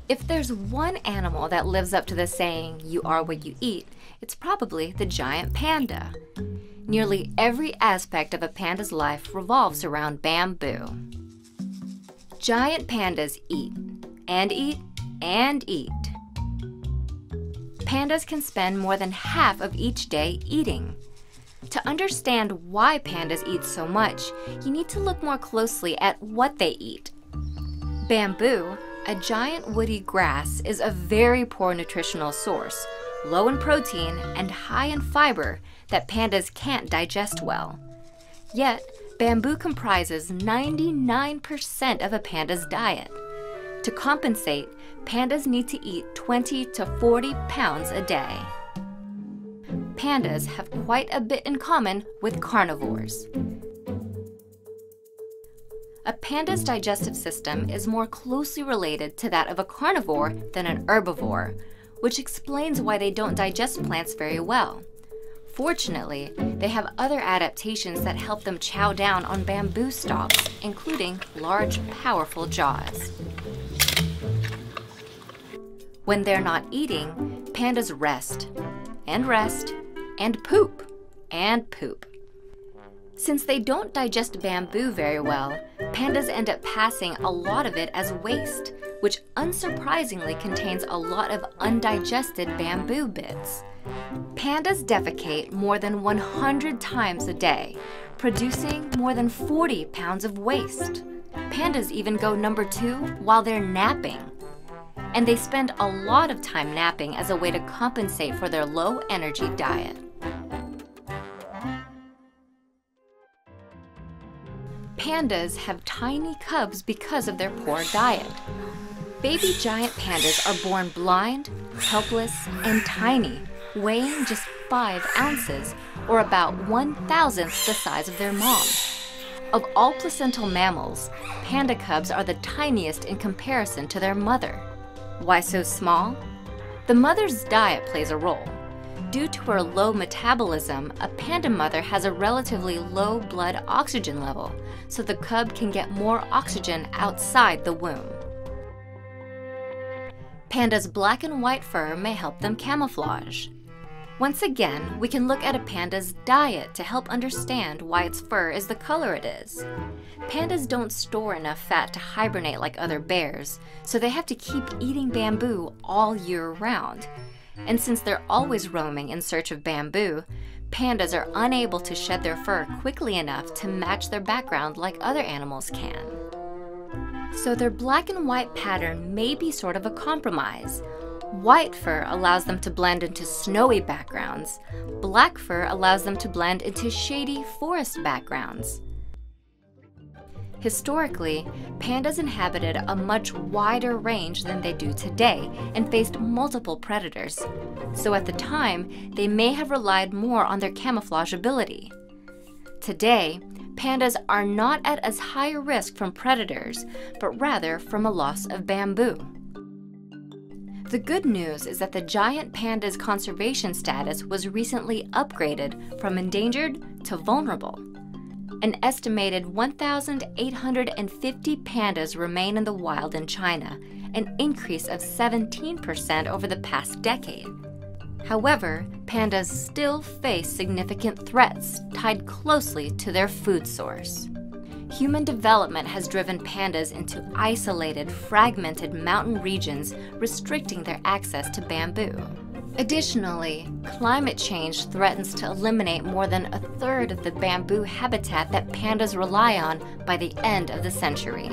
If there's one animal that lives up to the saying, "You are what you eat," it's probably the giant panda. Nearly every aspect of a panda's life revolves around bamboo. Giant pandas eat, and eat, and eat. Pandas can spend more than half of each day eating. To understand why pandas eat so much, you need to look more closely at what they eat. Bamboo, a giant woody grass, is a very poor nutritional source, low in protein and high in fiber that pandas can't digest well. Yet, bamboo comprises 99% of a panda's diet. To compensate, pandas need to eat 20 to 40 pounds a day. Pandas have quite a bit in common with carnivores. A panda's digestive system is more closely related to that of a carnivore than an herbivore, which explains why they don't digest plants very well. Fortunately, they have other adaptations that help them chow down on bamboo stalks, including large, powerful jaws. When they're not eating, pandas rest, and rest, and poop, and poop. Since they don't digest bamboo very well, pandas end up passing a lot of it as waste, which unsurprisingly contains a lot of undigested bamboo bits. Pandas defecate more than 100 times a day, producing more than 40 pounds of waste. Pandas even go number 2 while they're napping. And they spend a lot of time napping as a way to compensate for their low-energy diet. Pandas have tiny cubs because of their poor diet. Baby giant pandas are born blind, helpless, and tiny, weighing just 5 ounces, or about 1/1000th the size of their mom. Of all placental mammals, panda cubs are the tiniest in comparison to their mother. Why so small? The mother's diet plays a role. Due to her low metabolism, a panda mother has a relatively low blood oxygen level, so the cub can get more oxygen outside the womb. Pandas' black and white fur may help them camouflage. Once again, we can look at a panda's diet to help understand why its fur is the color it is. Pandas don't store enough fat to hibernate like other bears, so they have to keep eating bamboo all year round. And since they're always roaming in search of bamboo, pandas are unable to shed their fur quickly enough to match their background like other animals can. So their black and white pattern may be sort of a compromise. White fur allows them to blend into snowy backgrounds. Black fur allows them to blend into shady forest backgrounds. Historically, pandas inhabited a much wider range than they do today and faced multiple predators. So at the time, they may have relied more on their camouflage ability. Today, pandas are not at as high a risk from predators, but rather from a loss of bamboo. The good news is that the giant panda's conservation status was recently upgraded from endangered to vulnerable. An estimated 1,850 pandas remain in the wild in China, an increase of 17% over the past decade. However, pandas still face significant threats tied closely to their food source. Human development has driven pandas into isolated, fragmented mountain regions, restricting their access to bamboo. Additionally, climate change threatens to eliminate more than 1/3 of the bamboo habitat that pandas rely on by the end of the century.